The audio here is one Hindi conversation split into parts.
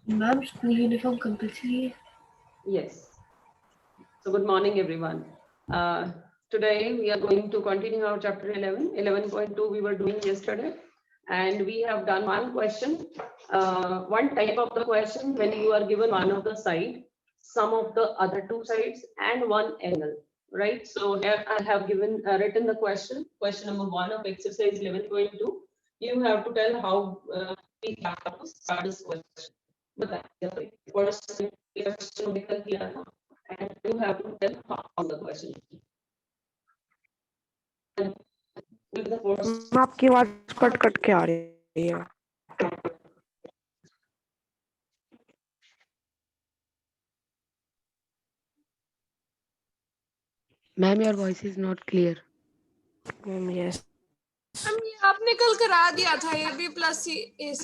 Ma'am, school uniform compulsory है? Yes. So good morning, everyone. Today we are going to continue our chapter 11. 11.2 we were doing yesterday, and we have done one question, one type of the question when you are given one of the side, some of the other two sides, and one angle. Right. So here I have given written the question number 1 of exercise 11.2. You have to tell how we have to start this question. बताइए first question निकल किया था, and you have to tell how the question. With the first आपकी आवाज कट कट के आ रही है। Ma'am, your voice is not clear. Yes. हम ये आपने कल करा दिया था AB plus AC।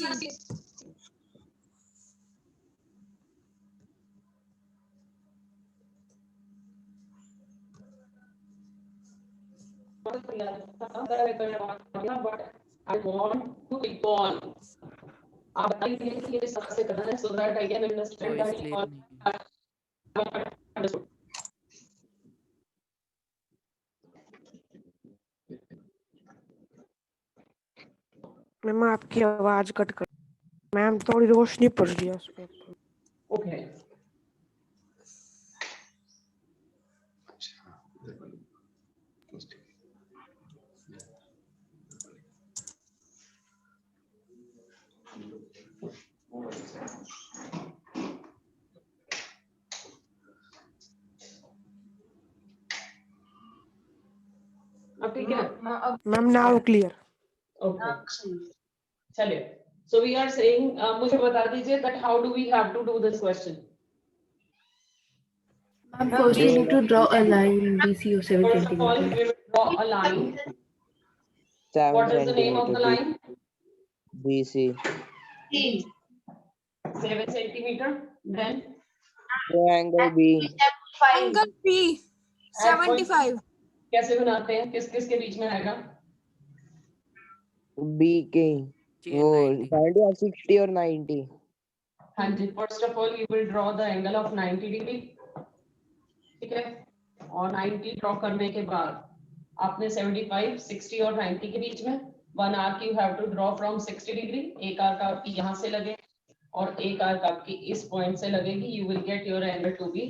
but I want to recall. आप बताइए कि ये सबसे करना है so that I can understand that you all understood. Ma'am आपकी आवाज कट कट, मैम थोड़ी रोशनी पड़ रही है उस पे। Okay. अब ठीक है मैम नाउ क्लियर। ओके चलिए so we are saying मुझे बता दीजिए that how do we have to do this question. Ma'am, first we need to draw a line BC of 7 First of all we centimeters. will draw a line. 7 What is the name of the line? BC. 7 centimeter. Then Triangle B. Angle B 75। कैसे बनाते हैं, किस किस के बीच में आएगा? B के वो 70 और 60 और 90. हाँ जी, first of all you will draw the angle of 90 degree. ठीक है, और 90 ड्रॉ करने के बाद आपने 75, 60 और 90 के बीच में one arc you have to draw from 60 degree. एक आर्क आपकी यहाँ से लगे और एक आर्क आपकी इस पॉइंट से लगेगी. You will get your angle to be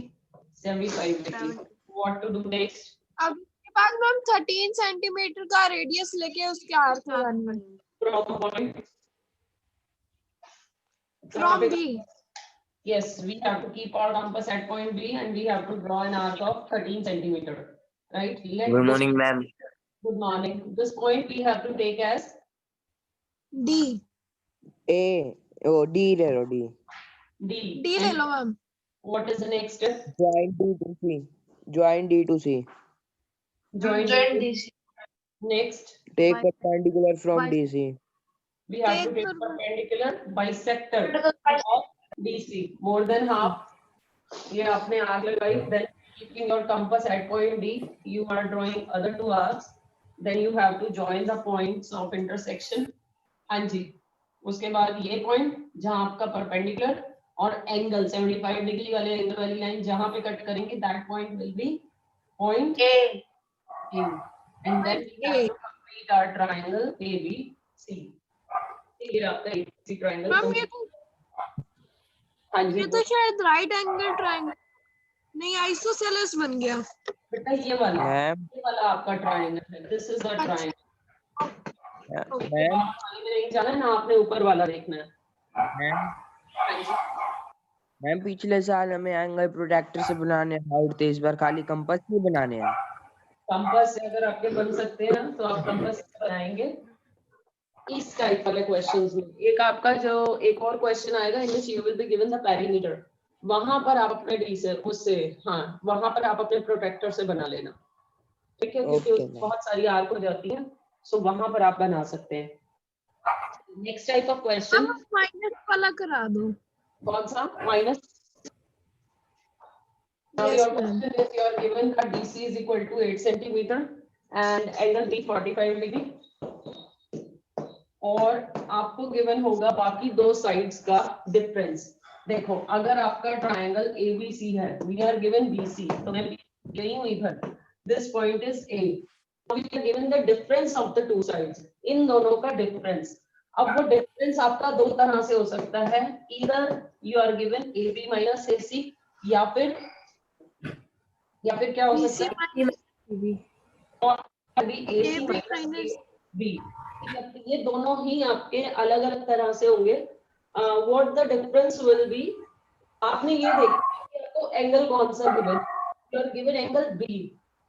75 degree. What to do next? अब इसके बाद मैम 13 सेंटीमीटर का रेडियस लेके उसके आर्क लगानी है From point. From B। Yes, we have to keep our compass at point B and we have to draw an arc of 13 centimeter. Right? Good morning, ma'am. Good morning. This point we have to take as D A ओ D ले लो D. D. D ले लो ma'am. What is the next step? Join D to C. Join D to C. Join DC. Next, Take perpendicular from DC. we have to take perpendicular bisector of DC. More than half. ये आपने आर्क लगाई. Then keeping your compass at point D, you are drawing other two arcs. Then you have to join the points of intersection. हाँ जी. उसके बाद ये पॉइंट जहां आपका परपेंडिकुलर और एंगल 75 डिग्री वाले एंगल वाली लाइन जहां पे कट करेंगे, that point will be point A. And then we have to complete our triangle ABC. ये आपका ABC triangle. मैम ये तो हाँ जी. ये तो शायद राइट एंगल ट्रायंगल नहीं आइसोसेलेस बन गया। बेटा ये वाला मैम आपका ट्रायंगल है. This is the triangle. Ma'am में नहीं जाना है ना, आपने ऊपर वाला देखना है. मैम पिछले साल हमें एंगल प्रोटेक्टर से बनाने हाउट थे, इस बार खाली कंपास नहीं बनाने हैं. कंपास से अगर आपके बन सकते हैं ना तो आप कंपास बनाएंगे इस टाइप वाले क्वेश्चंस में. एक आपका जो एक और क्वेश्चन आएगा in which you will be given the perimeter. वहां पर आप अपने डी से उससे हाँ वहां पर आप अपने प्रोटेक्टर से बना लेना. ठीक है, क्योंकि Okay, उसमें बहुत सारी आर्क हो जाती है. सो वहां पर आप बना सकते हैं. Next type of question minus वाला करा दो। कौन सा minus? Now Yes, your ma'am. question is you are given that DC is equal to 8 centimeter and angle B 45 degree. और आपको गिवन होगा बाकी दो साइड्स का डिफरेंस. देखो अगर आपका ट्रायंगल ABC है, वी आर गिवन BC, तो मैं गई हूँ इधर, this point is A, we are given the difference of the two sides, इन दोनों का डिफरेंस। अब वो डिफरेंस आपका दो तरह से हो सकता है, इधर you are given AB minus AC, या फिर क्या हो BC सकता है, अभी AC AB minus minus AB। ये दोनों ही आपके अलग अलग तरह से होंगे। What the difference will be, आपने ये देखा कि आपको एंगल कौन सा given, you are given angle B,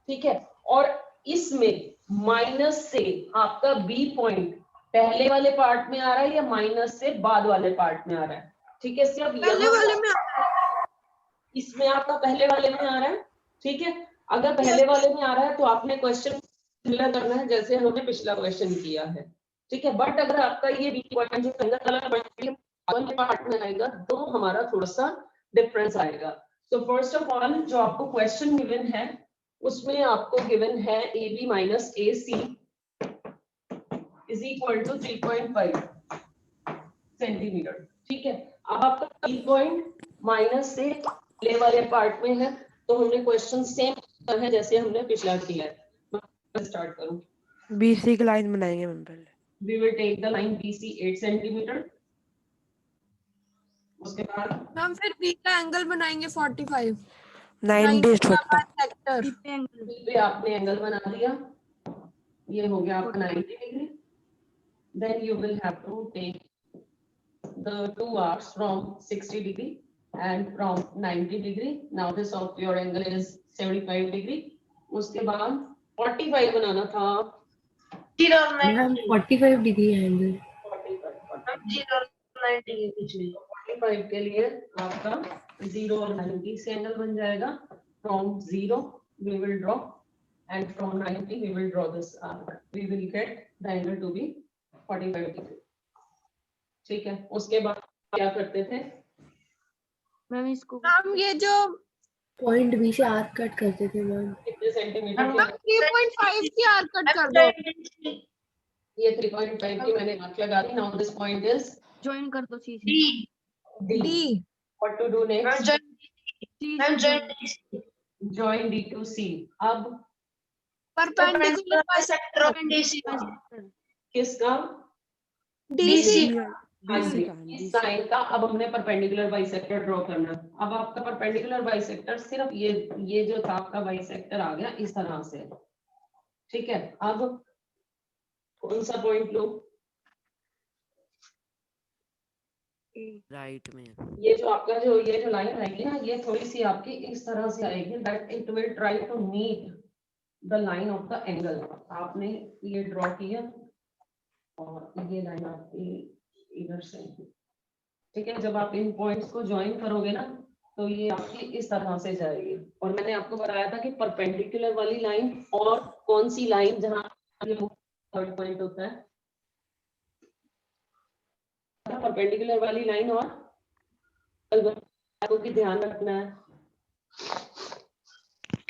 ठीक है, और इसमें माइनस से आपका B पॉइंट पहले वाले पार्ट में आ रहा है या माइनस से बाद वाले पार्ट में आ रहा है, ठीक है। सिर्फ पहले वाले में इसमें आपका पहले वाले में आ रहा है, ठीक है। अगर पहले वाले में आ रहा है तो आपने क्वेश्चन सिमिलर करना है जैसे हमने पिछला क्वेश्चन किया है, ठीक है। बट अगर आपका ये B पॉइंट जो अलग पार्ट में आएगा तो हमारा थोड़ा सा डिफरेंस आएगा। तो फर्स्ट ऑफ ऑल जो आपको क्वेश्चन गिवन है उसमें आपको गिवन है AB minus AC is equal to 3.5 centimetre, ठीक है। अब आपका B पॉइंट माइनस से पहले वाले पार्ट में है, तो हमने क्वेश्चन सेम है जैसे हमने पिछला किया है। मैं स्टार्ट करूं, BC की लाइन बनाएंगे मैम पहले। we will take the line BC 8 centimetre, उसके बाद हम फिर B का एंगल बनाएंगे 45, 90 छोटा। सेक्टर B पे आपने एंगल बना दिया, ये हो गया आपका 90 degree. then you will have to take the two arcs from 60 degree and from 90 degree. Now this of your angle is 75 degree. उसके बाद 45 बनाना था, मैम 45 डिग्री एंगल, 45 के लिए आपका 0 और 90 से एंगल बन जाएगा। From 0 we will draw and from 90 we will draw this arc. We will get the angle to be 45 degree, ठीक है। उसके बाद क्या करते थे मैम इसको हम ये जो पॉइंट B से आर्क कट करते थे मैम। कितने सेंटीमीटर हम 3.5 की आर कट कर दो। ये 3.5 की मैंने आर्क लगा दी। Now this point is join कर दो C से। D. D What to do next? Join D to C. अब परपेंडिकुलर किसका? DC BC इस साइन का अब हमने परपेंडिकुलर बाइसेक्टर ड्रॉ करना है। अब आपका परपेंडिकुलर बाइसेक्टर सिर्फ ये जो था आपका बाइसेक्टर आ गया इस तरह से, ठीक है। अब कौन सा पॉइंट लो? राइट में ये जो आपका ये जो लाइन आएगी ना, ये थोड़ी सी आपकी इस तरह से आएगी, that it will try to meet the line of the angle. आपने ये ड्रॉ किया और ये लाइन आपकी इधर से, ठीक है। जब आप इन पॉइंट्स को ज्वाइन करोगे ना तो ये आपकी इस तरह से जाएगी। और मैंने आपको बताया था कि परपेंडिकुलर वाली लाइन और कौन सी लाइन जहां थर्ड पॉइंट होता है, परपेंडिकुलर वाली लाइन और आपको भी ध्यान रखना है।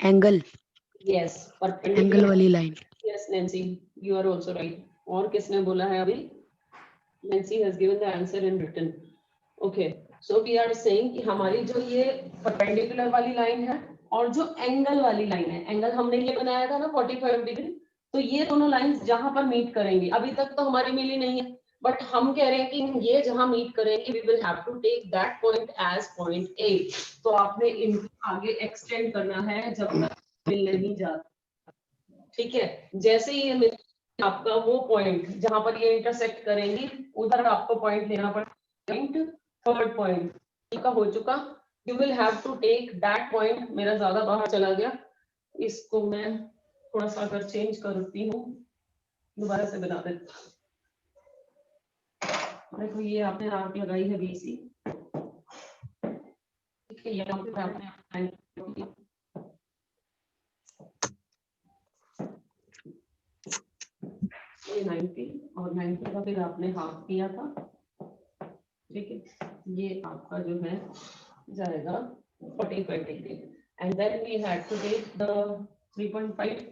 एंगल यस, एंगल परपेंडिकुलर वाली line. Yes Nancy, you are also right. और किसने बोला है अभी? Nancy has given the answer in written. Okay, so we are saying कि हमारी जो ये परपेंडिकुलर वाली लाइन है और जो एंगल वाली लाइन है, एंगल हमने ये बनाया था ना 45 डिग्री, तो ये दोनों लाइंस जहां पर मीट करेंगी, अभी तक तो हमारी मिली नहीं है, बट हम कह रहे हैं कि ये जहां मीट करेंगे we will have to take that point as point A. तो आपने इनको आगे एक्सटेंड करना है जब तक मिल नहीं जाता, ठीक है। जैसे ही ये मिल आपका वो पॉइंट जहां पर ये इंटरसेक्ट करेंगी उधर आपको पॉइंट लेना पड़ेगा। पॉइंट थर्ड पॉइंट का हो चुका, you will have to take that point. मेरा ज्यादा बाहर चला गया, इसको मैं थोड़ा सा अगर चेंज करती हूँ, दोबारा से बना देती हूँ। देखो ये आपने आर्क लगाई है BC, ठीक है। यहाँ पे आपने ये 90 और 90 का फिर आपने हाफ किया था, ठीक है। ये आपका जो है जाएगा 45 degree and then we had to take the 3.5।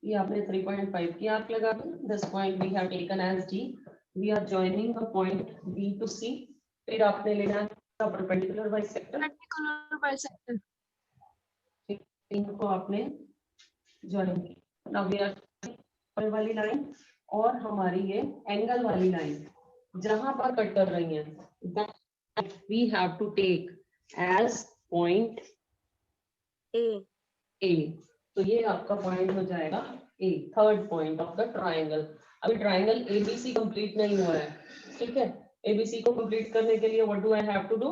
ये आपने 3.5 की आर्क लगा दी। This point we have taken as D। We are joining the point B to C। फिर आपने लेना परपेंडिकुलर बाइसेक्टर, perpendicular bisector. इनको आपने ज्वाइन किया। नाउ वी आर वाली लाइन और हमारी ये एंगल वाली लाइन जहां पर कट कर रही है, that we have to take as point A. A। तो ये आपका पॉइंट हो जाएगा A, third point of the triangle. अभी ट्राइंगल ABC कंप्लीट नहीं हुआ है, ठीक है। ABC को कंप्लीट करने के लिए what do I have to do?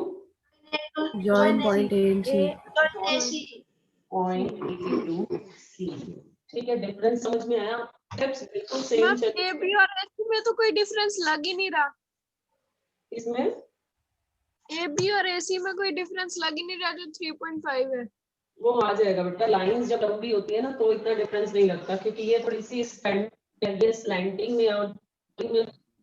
Join point A and C. Point A to C, ठीक है। डिफरेंस समझ में आया? स्टेप्स बिल्कुल सेम मैम चल। AB और AC में तो कोई डिफरेंस लग ही नहीं रहा। इसमें AB और AC में कोई डिफरेंस लग ही नहीं रहा, जो 3.5 है। वो आ जाएगा बेटा, लाइंस जब लंबी होती है ना तो इतना डिफरेंस नहीं लगता, क्योंकि ये थोड़ी सी स्लैंटिंग में और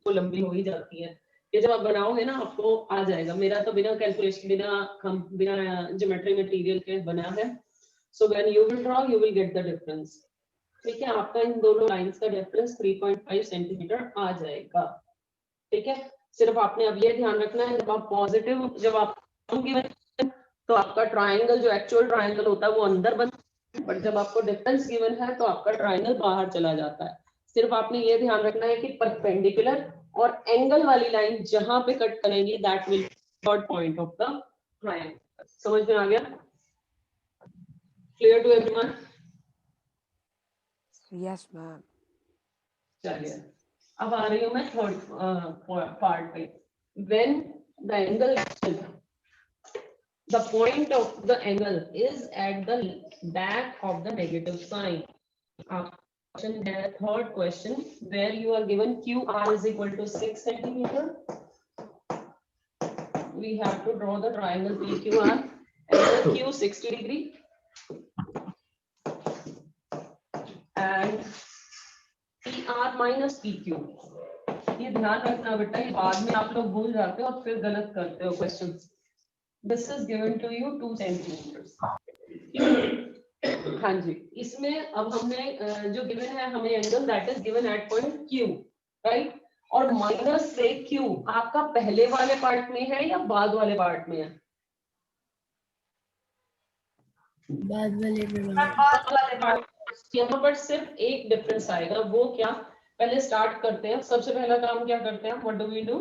वो लंबी हो ही जाती है। ये जब आप बनाओगे ना आपको आ जाएगा। मेरा तो बिना कैलकुलेशन बिना ज्योमेट्री मटेरियल के बना है। So when you will draw you will get the difference, ठीक है। आपका इन दोनों लाइंस का डिफरेंस 3.5 सेंटीमीटर आ जाएगा, ठीक है। सिर्फ आपने अब ये ध्यान रखना है, जब आप पॉजिटिव जब आप तो आपका ट्राइंगल जो एक्चुअल ट्राइंगल होता है वो अंदर बनता है, बट जब आपको डिफरेंस गिवन है तो आपका ट्राइंगल बाहर चला जाता है। सिर्फ आपने ये ध्यान रखना है कि परपेंडिकुलर और एंगल वाली लाइन जहां पे कट करेंगी that will third point of the triangle. समझ में आ गया? Clear to everyone? Yes ma'am. चलिए अब आ रही हूँ मैं थर्ड पार्ट पे। When the angle the point of the angle is at the back of the negative sign. Question है third question where you are given QR is equal to 6 centimeter. We have to draw the triangle PQR. Angle Q 60 degree and PR minus PQ. ये ध्यान रखना बेटा, ये बाद में आप लोग भूल जाते हो और फिर गलत करते हो question. This is given to you 2 centimeters. हाँ जी, इसमें अब हमने जो गिवन है हमें angle that is given at point Q, right. और माइनस से Q आपका पहले वाले पार्ट में है या बाद वाले पार्ट में है? बाद वाले में बाद वाले पार्ट। यहाँ पर सिर्फ एक डिफरेंस आएगा, वो क्या? पहले स्टार्ट करते हैं। सबसे पहला काम क्या करते हैं? What do we do?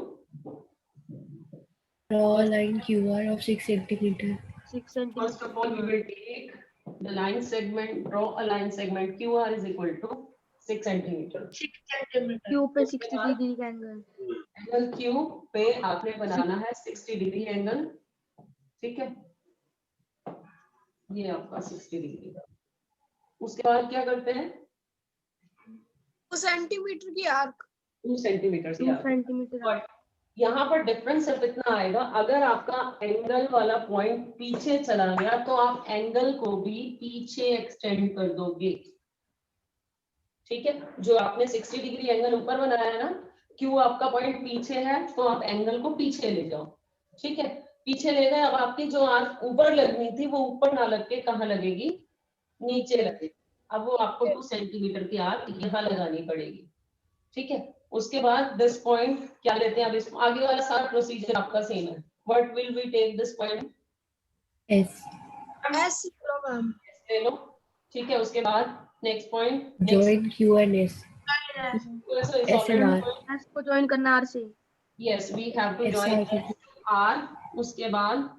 draw a line QR of 6 centimeter. 6 centimeter. First of all, we will take the line segment, draw a line segment QR is equal to 6 centimeter. Q पे 60 डिग्री का एंगल। एंगल Q पे आपने बनाना है 60 डिग्री एंगल, ठीक है। ये आपका 60 डिग्री। उसके बाद क्या करते हैं? 2 सेंटीमीटर की आर्क। 2 centimetre 2 centimetre. यहाँ पर डिफरेंस सिर्फ इतना आएगा, अगर आपका एंगल वाला पॉइंट पीछे चला गया तो आप एंगल को भी पीछे एक्सटेंड कर दोगे, ठीक है। जो आपने 60 डिग्री एंगल ऊपर बनाया है ना, क्यों आपका पॉइंट पीछे है तो आप एंगल को पीछे ले जाओ, ठीक है। पीछे ले गए, अब आपकी जो आर्क ऊपर लगनी थी वो ऊपर ना लग के कहाँ लगेगी? नीचे लगेगी। अब वो आपको 2 सेंटीमीटर की आर्क यहाँ लगानी पड़ेगी, ठीक है। उसके बाद दिस पॉइंट क्या लेते हैं? अब इस आगे वाला सारा प्रोसीजर आपका सेम है। What will we take this point? S. S लो मैम। ले लो, ठीक है। उसके बाद next point Join Q and S. S and R. S को ज्वाइन करना R से। Yes, we have to S join R. R। उसके बाद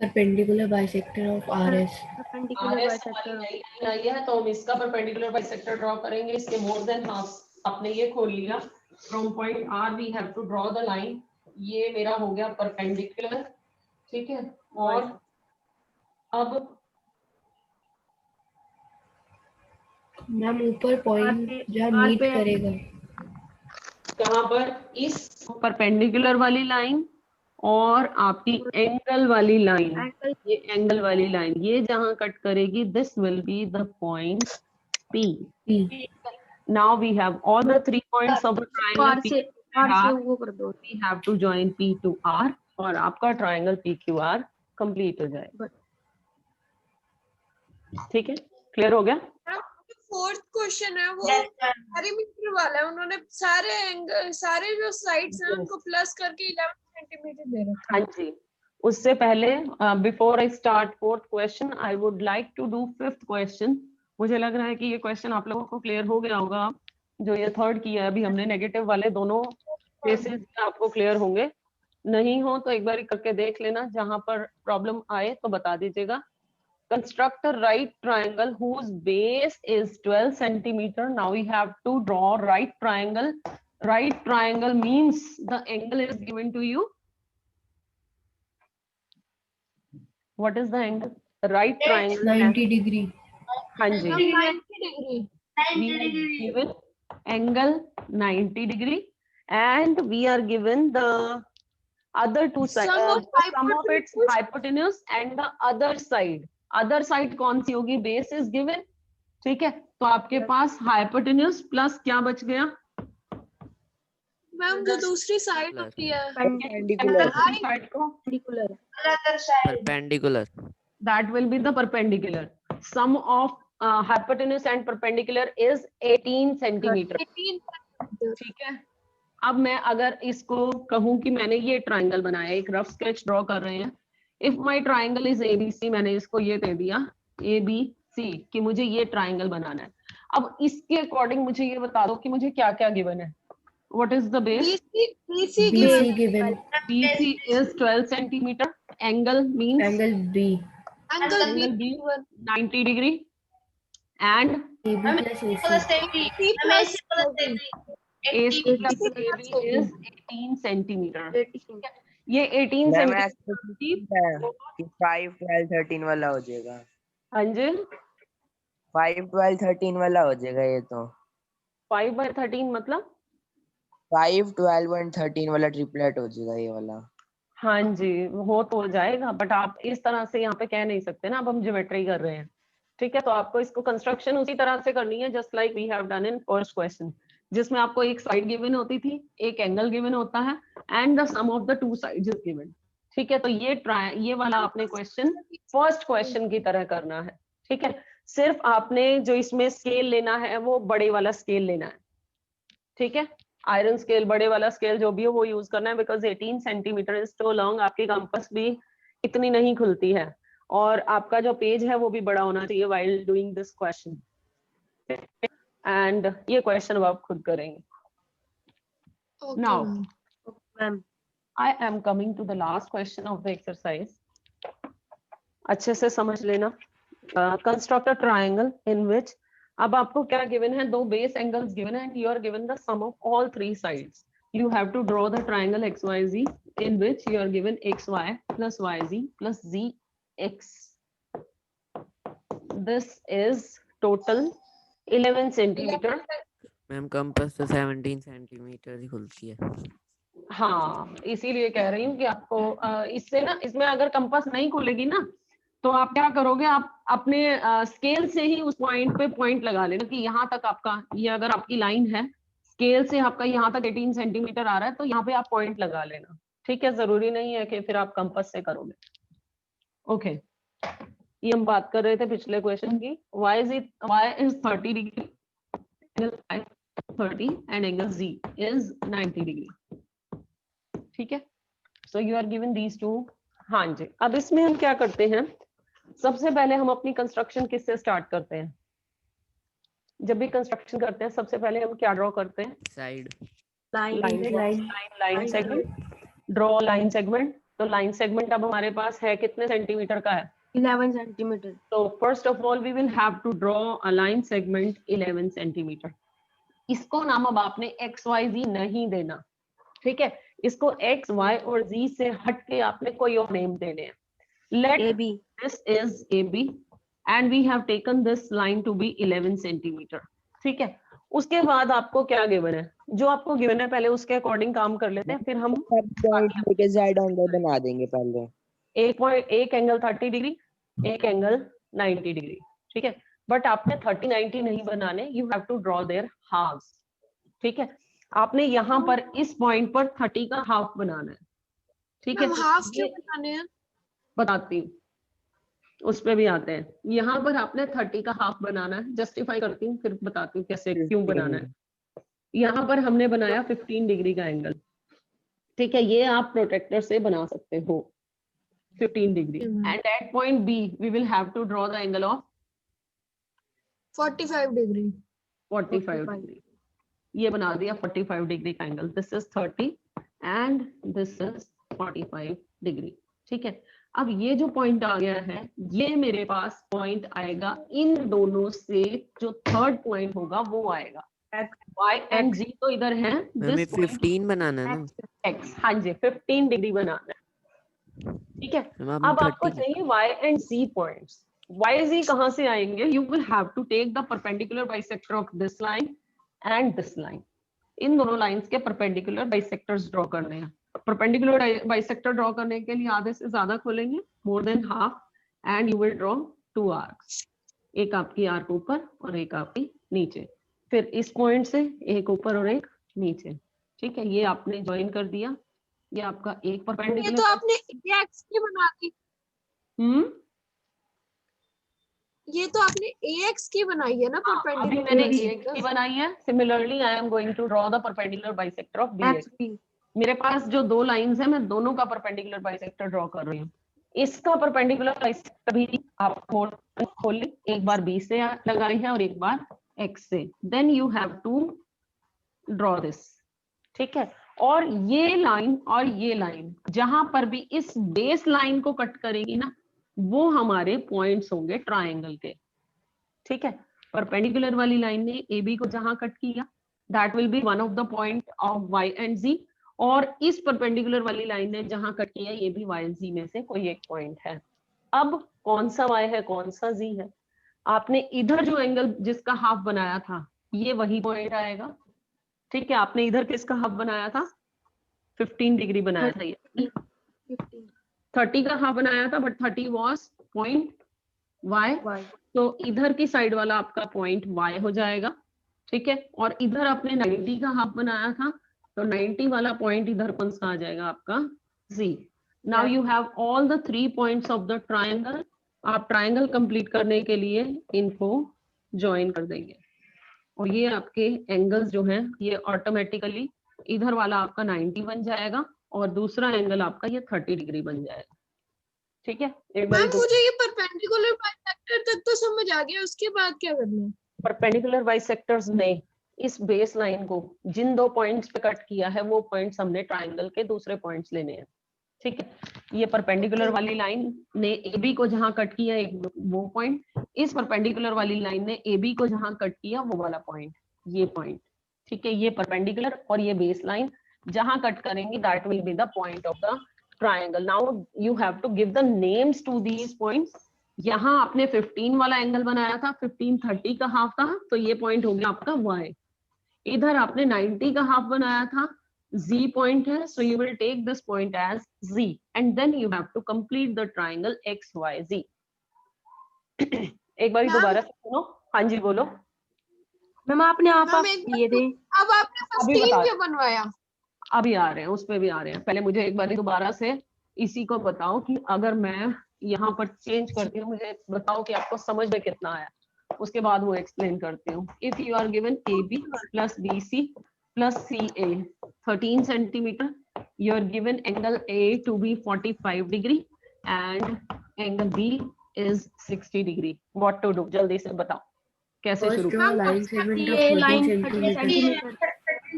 Perpendicular bisector of RS. Perpendicular RS हमारी नई लाइन आई है तो हम इसका परपेंडिकुलर बाइसेक्टर ड्रॉ करेंगे। इसके मोर देन हाफ आपने ये खोल लिया। From point R we have to draw the line. ये मेरा हो गया परपेंडिकुलर, ठीक है। और अब मैम ऊपर पॉइंट जहाँ मीट करेगा, कहाँ पर? इस परपेंडिकुलर वाली लाइन और आपकी एंगल वाली लाइन, एंगल ये एंगल वाली लाइन ये जहां कट करेगी this will be the point P. P. Now we have all the 3 points of the R triangle से वो कर दो। we have to join P to R और आपका ट्राइंगल PQR कंप्लीट हो जाएगा, ठीक है। क्लियर हो गया? फोर्थ क्वेश्चन है वो पेरीमीटर वाला है, उन्होंने सारे एंगल सारे जो साइड्स हैं उनको प्लस करके 11 सेंटीमीटर दे रखा हाँ है। जी, उससे पहले before I start fourth question I would like to do fifth question. मुझे लग रहा है कि ये क्वेश्चन आप लोगों को क्लियर हो गया होगा। जो ये थर्ड किया है अभी हमने, नेगेटिव वाले दोनों केसेस आपको क्लियर होंगे। नहीं हो तो एक बार करके देख लेना, जहां पर प्रॉब्लम आए तो बता दीजिएगा। Construct a right triangle whose base is 12 centimeter. Now we have to draw right triangle. Right triangle means the angle is given to you. What is the angle? Right triangle. 90 degree. हाँ जी, ma'am 90 degree. we are given angle 90 degree and we are given the other two sides, Sum of sum of its hypotenuse and the other side. Other side कौन सी होगी? Base is given, ठीक है। तो आपके पास hypotenuse प्लस क्या बच गया? मैम जो दूसरी साइड होती है Perpendicular. Side को perpendicular. that will be the perpendicular. Sum of hypotenuse and perpendicular is 18 centimeter. 18 ठीक है। अब मैं अगर इसको कहूं कि मैंने ये ट्राइंगल बनाया, एक रफ स्केच ड्रॉ कर रहे हैं। If my triangle is ABC, मैंने इसको ये दे दिया एबीसी कि मुझे ये ट्राइंगल बनाना है। अब इसके अकॉर्डिंग मुझे ये बता दो कि मुझे क्या क्या गिवन है। What is the base? BC BC given. BC is 12 centimeter. Angle means Angle B. Angle angle B 90 degree and AB plus AC. Plus AC plus AB is 18 centimeter. ये 18 मैम सेंटीमीटर की, कि 5 12 13 वाला हो जाएगा। हाँ जी, 5 12 13 वाला हो जाएगा ये तो। 5/13 मतलब 5 12 और 13 वाला ट्रिपलेट हो जाएगा ये वाला। हाँ जी, हो तो हो जाएगा, बट आप इस तरह से यहाँ पे कह नहीं सकते ना। अब हम ज्योमेट्री कर रहे हैं, ठीक है। तो आपको इसको कंस्ट्रक्शन उसी तरह से करनी है, just like we have done in first question, जिसमें आपको एक साइड गिवन होती थी, एक एंगल गिवन होता है and the sum of the two sides is given, ठीक है। तो ये वाला आपने क्वेश्चन फर्स्ट क्वेश्चन की तरह करना है, ठीक है। सिर्फ आपने जो इसमें स्केल लेना है वो बड़े वाला स्केल लेना है, ठीक है। आयरन स्केल, बड़े वाला स्केल जो भी हो वो यूज करना है, because 18 centimetre is so long. आपकी कंपास भी इतनी नहीं खुलती है और आपका जो पेज है वो भी बड़ा होना चाहिए while doing this question. And ये क्वेश्चन अब आप खुद करेंगे। Now ma'am I am coming to the last question of the exercise. अच्छे से समझ लेना। Construct a triangle in which, अब आपको क्या given है? दो base angles given है and you are given the sum of all three sides. You have to draw the triangle XYZ in which you are given XY plus YZ plus ZX. This is total 11 centimeter. Ma'am compass तो 17 सेंटीमीटर ही खुलती है। हाँ, इसीलिए कह रही हूँ कि आपको इससे ना, इसमें अगर कंपास नहीं खुलेगी ना तो आप क्या करोगे, आप अपने स्केल से ही उस पॉइंट पे पॉइंट लगा लेना कि यहाँ तक आपका, ये अगर आपकी लाइन है, स्केल से आपका यहाँ तक 18 सेंटीमीटर आ रहा है, तो यहाँ पे आप पॉइंट लगा लेना, ठीक है। जरूरी नहीं है कि फिर आप कंपास से करोगे। ओके, ये हम बात कर रहे थे पिछले क्वेश्चन की। y is 30 degree, angle 30 and angle Z is 90 degree, ठीक है। So you are given these two. हाँ जी, अब इसमें हम क्या करते हैं, सबसे पहले हम अपनी कंस्ट्रक्शन किससे स्टार्ट करते हैं? जब भी कंस्ट्रक्शन करते हैं सबसे पहले हम क्या ड्रॉ करते हैं? Side line segment. Draw line segment. तो लाइन सेगमेंट अब हमारे पास है कितने सेंटीमीटर का है? 11 सेंटीमीटर। तो first of all we will have to draw a line segment 11 centimetre. इसको नाम अब आपने XYZ नहीं देना, ठीक है। इसको X, Y और Z से हट के आपने कोई और नेम देने हैं। Let AB this is AB and we have taken this line to be 11 centimetre, ठीक है। उसके बाद आपको क्या गिवन है? जो आपको गिवन है पहले उसके अकॉर्डिंग काम कर लेते हैं, फिर हम पॉइंट लेके साइड एंगल बना देंगे पहले। एक एंगल 30 डिग्री, एक एंगल 90 डिग्री, ठीक है। बट आपने 30 90 नहीं बनाने, you have to draw their halfs, ठीक है। आपने यहाँ पर इस पॉइंट पर 30 का हाफ बनाना है, ठीक है। हाफ क्यों बनाने हैं? बताती हूँ। उस पे भी आते हैं। यहाँ पर आपने 30 का हाफ बनाना है, जस्टिफाई करती हूँ फिर बताती हूँ कैसे क्यों बनाना है। यहाँ पर हमने बनाया 15 डिग्री का एंगल, ठीक है, ये आप प्रोटेक्टर से बना सकते हो 15 degree, and at point B we will have to draw the angle of 45 degree. 45 degree. ये बना दिया 45 डिग्री का angle, this is 30 and this is 45 degree, ठीक है। अब ये जो पॉइंट आ गया है, ये मेरे पास पॉइंट आएगा इन दोनों से, जो थर्ड पॉइंट होगा वो आएगा y एंड z तो इधर है, मैम ये 15 बनाना है ना x, हाँ जी 15 डिग्री बनाना है, ठीक है। मैम अब आपने आपको 30 चाहिए y and z points. y z कहाँ से आएंगे? You will have to take the perpendicular bisector of this line and this line. इन दोनों लाइंस के परपेंडिकुलर बाइसेक्टर्स ड्रॉ करने हैं। परपेंडिकुलर बाइसेक्टर ड्रॉ करने के लिए आधे से ज्यादा खोलेंगे, more than half, and you will draw 2 arcs, एक आपकी आर्क ऊपर और एक आपकी नीचे, फिर इस पॉइंट से एक ऊपर और एक नीचे, ठीक है। ये आपने ज्वाइन कर दिया, ये आपका एक ये परपेंडिकुलर। तो आपने ax की बना दी, ये तो आपने ax की बनाई है ना अभी मैंने परपेंडिकुलर एक की बनाई है। Similarly I am going to draw the perpendicular bisector of bx। मेरे पास जो दो लाइंस है, मैं दोनों का परपेंडिकुलर बाइसेक्टर ड्रॉ कर रही हूँ। इसका परपेंडिकुलर बाइसेक्टर भी आप खोल ली, एक बार b से लगाई है और एक बार x से, then you have to draw this, ठीक है। और ये लाइन और ये लाइन जहां पर भी इस बेस लाइन को कट करेगी ना, वो हमारे पॉइंट्स होंगे ट्रायंगल के, ठीक है। परपेंडिकुलर वाली लाइन ने AB को जहां कट किया, that will B one of the point of y and z, और इस परपेंडिकुलर वाली लाइन ने जहां कट किया, ये भी y एंड z में से कोई एक पॉइंट है। अब कौन सा y है कौन सा z है? आपने इधर जो एंगल जिसका हाफ बनाया था, ये वही पॉइंट आएगा, ठीक है। आपने इधर किसका हाफ बनाया था? 15 डिग्री बनाया था, ये 30 का हाफ बनाया था, बट 30 वाज पॉइंट y, तो इधर की साइड वाला आपका पॉइंट y हो जाएगा, ठीक है। और इधर आपने 90 का हाफ बनाया था, तो 90 वाला पॉइंट इधर कौन सा आ जाएगा आपका? z। Now you have all the 3 points of the triangle. आप ट्रायंगल कंप्लीट करने के लिए इनको ज्वाइन कर देंगे, और ये आपके एंगल्स जो हैं, ये ऑटोमेटिकली इधर वाला आपका 90 बन जाएगा और दूसरा एंगल आपका ये 30 डिग्री बन जाएगा, ठीक है। एक बार मैम मुझे ये परपेंडिकुलर बाइसेक्टर तक तो समझ आ गया, उसके बाद क्या करना है? परपेंडिकुलर बाइसेक्टर्स ने इस बेस लाइन को जिन दो पॉइंट्स पे कट किया है, वो पॉइंट्स हमने ट्रायंगल के दूसरे पॉइंट्स लेने हैं, ठीक है। ये परपेंडिकुलर वाली लाइन ने AB को जहां कट किया, एक वो पॉइंट, इस परपेंडिकुलर वाली लाइन ने AB को जहां कट किया, वो वाला पॉइंट, ये पॉइंट, ठीक है। ये परपेंडिकुलर और ये बेस लाइन जहां कट करेंगे, that will be the point of the triangle. Now you have to give the names to these points. यहाँ आपने 15 वाला एंगल बनाया था, 15 30 का हाफ था, तो ये पॉइंट हो गया आपका y। इधर आपने 90 का हाफ बनाया था, z पॉइंट है, so you will take this point as z, and then you have to complete the triangle xyz। एक बार दोबारा सुनो। हाँ जी बोलो। मैम आपने आप मैम एक किए थे। अब आपने अभी 15 बता क्यों बनवाया? अभी आ रहे हैं, उस पे भी आ रहे हैं। पहले मुझे एक बार दोबारा से इसी को बताओ कि अगर मैं यहाँ पर चेंज करती हूँ, मुझे बताओ कि आपको समझ में कितना आया, उसके बाद वो एक्सप्लेन करती हूँ। If you are given AB plus BC plus CA 13 centimeter, you are given angle A to be 45 degree and angle B is 60 degree. What to do? जल्दी से बताओ कैसे First शुरू? draw a line segment of ये 13 लाइन 30 centimeters. सेंटीमीटर।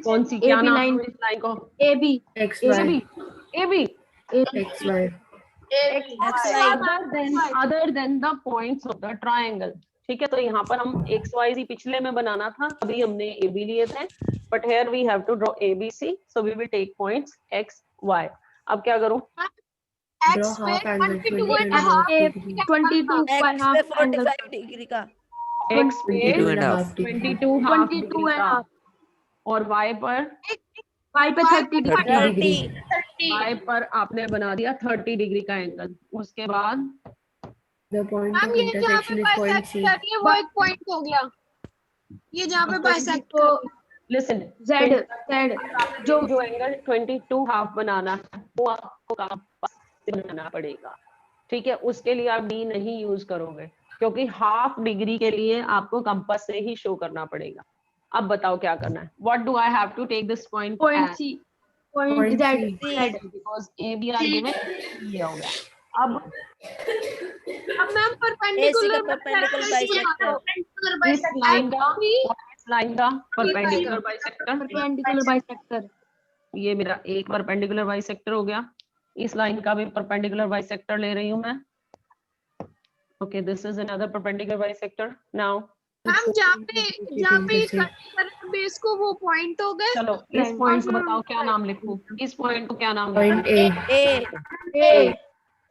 कौन सी? क्या AB नाम line. है इस लाइन को? AB XY. AB XY. other than the points of the triangle, ठीक है। तो यहाँ पर हम XYZ पिछले में बनाना था, अभी हमने AB लिए थे, but here we have to draw ABC, so we will take points X, Y। अब क्या करूँ? Draw X पे half angle 22 and a half 22.5 angle. Degree का X पे 22 and a half degree. 22 half 22 degree and का, half। और Y पर Y पे 30 डिग्री। 30 degree. Y पर आपने बना दिया 30 डिग्री का एंगल। उसके बाद The point मैम of ये जहाँ पे intersection is point bisect C. कर रही है वो एक पॉइंट हो गया, ये जहाँ पे बाइसेक्ट तो लिसन, Z जो एंगल 22 हाफ बनाना है, वो आपको कहाँ से बनाना पड़ेगा? ठीक है, उसके लिए आप डी नहीं यूज करोगे, क्योंकि हाफ डिग्री के लिए आपको कंपास से ही शो करना पड़ेगा। अब बताओ क्या करना है। What do I have to take this point point C, point Point Z, C. Z. Because A B are given, ये हो गया। अब अब मैम AC का परपेंडिकुलर perpendicular bisector. इस लाइन का और इस लाइन का परपेंडिकुलर बाइसेक्टर, परपेंडिकुलर बाइसेक्टर। ये मेरा एक परपेंडिकुलर बाइसेक्टर हो गया। इस लाइन का भी परपेंडिकुलर बाइसेक्टर ले रही हूँ मैं। Okay, this is another perpendicular bisector. Now ma'am जहाँ पे बेस को वो पॉइंट हो गए। चलो इस पॉइंट को बताओ क्या नाम लिखूं, इस पॉइंट को क्या नाम Point लिखूं? A. A,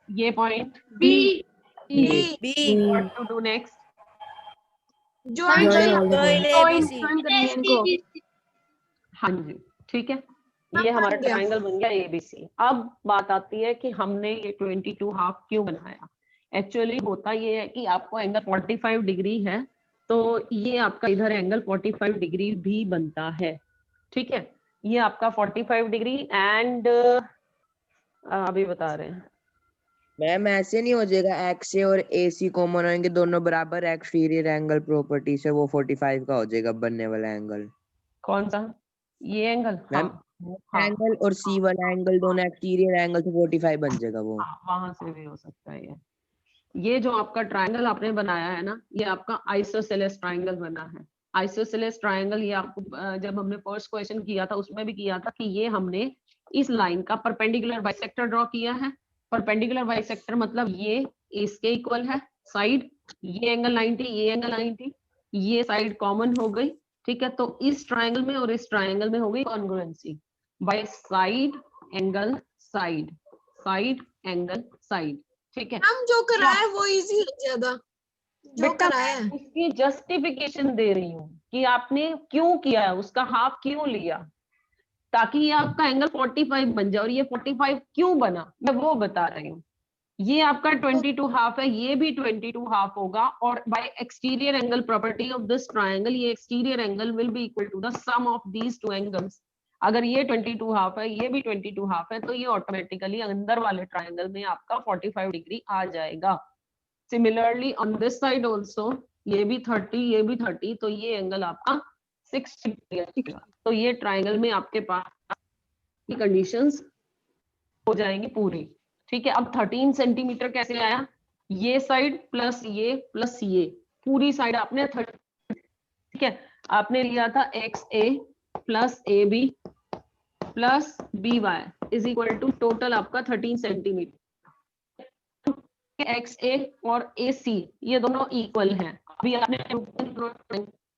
ये point B, B, what to do next? Join Join all the join points. ABC. Join करनी है इनको। हाँ जी, ठीक है, ये हमारा ट्रायंगल बन गया एबीसी। अब बात आती है कि हमने ये 22 हाफ क्यों बनाया। एक्चुअली होता ये है कि आपको एंगल 45 डिग्री है, तो ये आपका इधर एंगल 45 डिग्री भी बनता है। ठीक है, ये आपका 45 डिग्री एंड अभी बता रहे हैं मैम ऐसे नहीं हो जाएगा, एक्स ए और ए सी कॉमन होंगे, दोनों बराबर एक्सटीरियर एंगल प्रॉपर्टी से वो 45 का हो जाएगा बनने वाला एंगल। कौन सा, ये एंगल? मैम एंगल और सी वाला एंगल दोनों एक्सटीरियर एंगल से 45 बन जाएगा वो। वहां से भी हो सकता है। ये जो आपका ट्रायंगल आपने बनाया है ना, ये आपका आइसोसेलेस ट्रायंगल बना है। आइसोसेलेस ट्रायंगल ये आपको जब हमने फर्स्ट क्वेश्चन किया था उसमें भी किया था कि ये हमने इस लाइन का परपेंडिकुलर बाइसेक्टर ड्रॉ किया है। परपेंडिकुलर बाइसेक्टर मतलब ये इसके इक्वल है साइड, ये एंगल 90, ये एंगल 90, ये साइड कॉमन हो गई। ठीक है, तो इस ट्रायंगल में और इस ट्रायंगल में हो गई congruency by side angle side, side angle side. ठीक है, हम जो कराए वो इजी हो जाएगा, जो बेटा कराया मैं इसकी जस्टिफिकेशन दे रही हूँ कि आपने क्यों किया है, उसका हाफ क्यों लिया, ताकि ये आपका एंगल 45 बन जाए। और ये 45 क्यों बना मैं वो बता रही हूँ। ये आपका 22 हाफ है, ये भी 22 हाफ होगा, और by exterior angle property of this triangle ये exterior angle will be equal to the sum of these two angles. अगर ये 22 हाफ है, ये भी 22 हाफ है, तो ये ऑटोमेटिकली अंदर वाले ट्रायंगल में आपका 45 डिग्री आ जाएगा। Similarly on this side also, ये भी 30, ये भी 30, तो ये एंगल आपका 60 डिग्री। तो ये ट्रायंगल में आपके पास की कंडीशंस हो जाएंगी पूरी। ठीक है, अब 13 सेंटीमीटर कैसे आया, ये साइड प्लस ये पूरी साइड आपने 30, ठीक है, आपने लिया था X A plus A B plus B Y is equal to total आपका 13 सेंटीमीटर। एक्स ए और ए सी ये दोनों इक्वल हैं। अभी आपने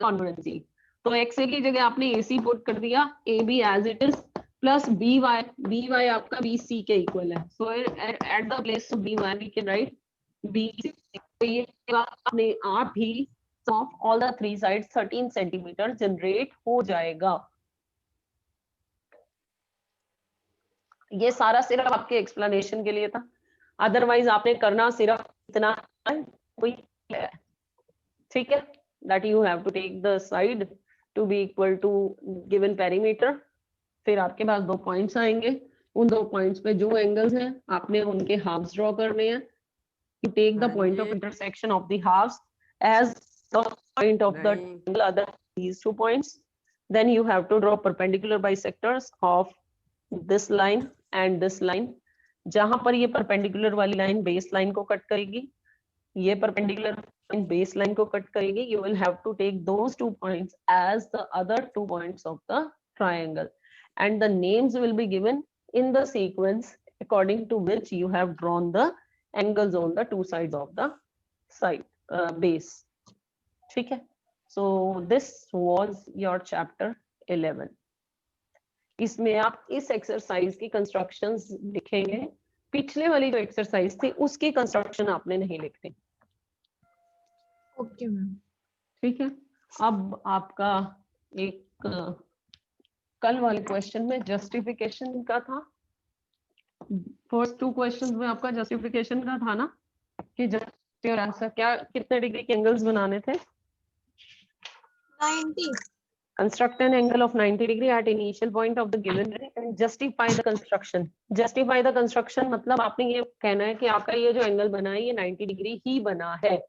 कॉन्ग्रुएंसी, तो एक्स ए की जगह आपने ए सी पुट कर दिया, A B as it is plus B Y आपका बी सी के इक्वल है। So at the place of B Y we can write B, ये अपने आप ही of all the three sides 13 centimetre generate हो जाएगा। ये सारा सिर्फ आपके एक्सप्लेनेशन के लिए था, अदरवाइज आपने करना सिर्फ इतना कोई है। ठीक है, that you have to take the side to be equal to given perimeter. फिर आपके पास 2 पॉइंट्स आएंगे, उन 2 पॉइंट्स पे जो एंगल्स हैं आपने उनके हाफ्स ड्रॉ करने हैं। You take the point of intersection of the halves as the point of the triangle other these 2 points. Then you have to draw perpendicular bisectors of this line and this line. जहां पर ये perpendicular वाली line base line को कट करेगी, ये perpendicular line base line को कट करेगी, you will have to take those 2 points as the other 2 points of the triangle, and the names will be given in the sequence according to which you have drawn the angles on the 2 sides of the side base. ठीक है, so this was your chapter 11. इसमें आप इस एक्सरसाइज की कंस्ट्रक्शंस लिखेंगे, पिछले वाली जो एक्सरसाइज थी उसकी कंस्ट्रक्शन आपने नहीं लिखनी। ओके मैम, ठीक है, अब आपका एक कल वाले क्वेश्चन में जस्टिफिकेशन का था, फर्स्ट 2 क्वेश्चंस में आपका जस्टिफिकेशन का था ना कि जस्ट योर आंसर क्या, कितने डिग्री के एंगल्स बनाने थे? 90 Construct an angle of 90 degree at initial point of the given ray and justify the construction. Justify the construction मतलब आपने ये कहना है कि आपका ये जो एंगल बना है ये 90 डिग्री ही बना है.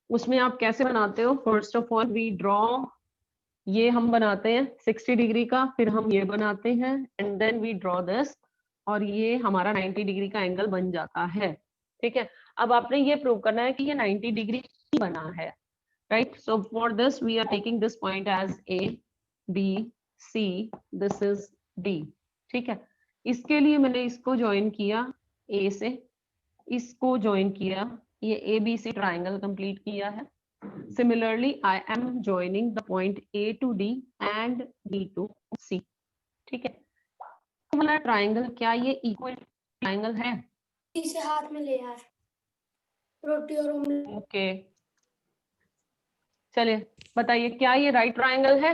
उसमें आप कैसे बनाते हो? First of all we draw, ये हम बनाते हैं 60 डिग्री का, फिर हम ये बनाते हैं and then we draw this, और ये हमारा 90 डिग्री का एंगल बन जाता है. ठीक है, अब आपने ये प्रूव करना है कि ये 90 डिग्री ही बना है. Right, so for this we are taking this point as A, B, C, this is D. ठीक है, इसके लिए मैंने इसको ज्वाइन किया ए से, इसको ज्वाइन किया, ये A B C triangle complete किया है. Similarly, I am joining the point A to D and D to C. ठीक है, ये वाला ट्राइंगल क्या ये इक्वल ट्राइंगल है? इसे हाथ में ले यार, रोटी और ऑमलेट. ओके, चलिए बताइए क्या ये राइट ट्राइंगल है?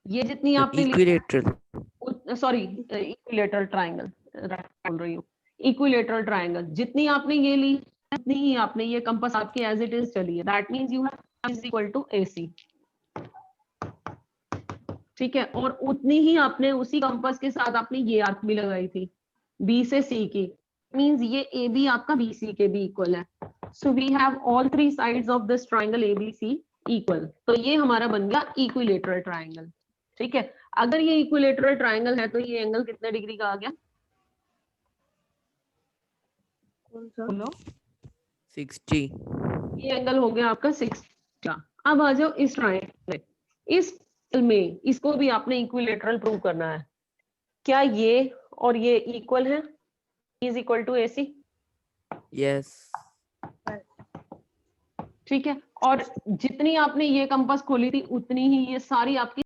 ये जितनी आपने इक्विलेटरल, सॉरी इक्विलेटरल ट्राइंगल बोल रही हूँ, इक्विलेटरल ट्राइंगल जितनी आपने ये ली उतनी ही आपने ये कंपास आपकी एज इट इज चली है. That means you have is equal to AC. ठीक है, और उतनी ही आपने उसी कंपास के साथ आपने ये आर्क भी लगाई थी B से C की, मींस ये AB आपका BC के भी इक्वल है. So we have all three sides of this triangle ABC equal. तो ये हमारा बन गया इक्विलेटरल ट्राइंगल. ठीक है, अगर ये इक्विलेटरल ट्राइंगल है तो ये एंगल कितने डिग्री का आ गया? कौन सा? बोलो. 60. ये एंगल हो गया आपका 60 का. अब आ जाओ इस ट्राइंगल में, इस में इसको भी आपने इक्विलेटरल प्रूव करना है. क्या ये और ये इक्वल है? Is equal to AC. Yes. ठीक है, और जितनी आपने ये कंपास खोली थी उतनी ही ये सारी आपकी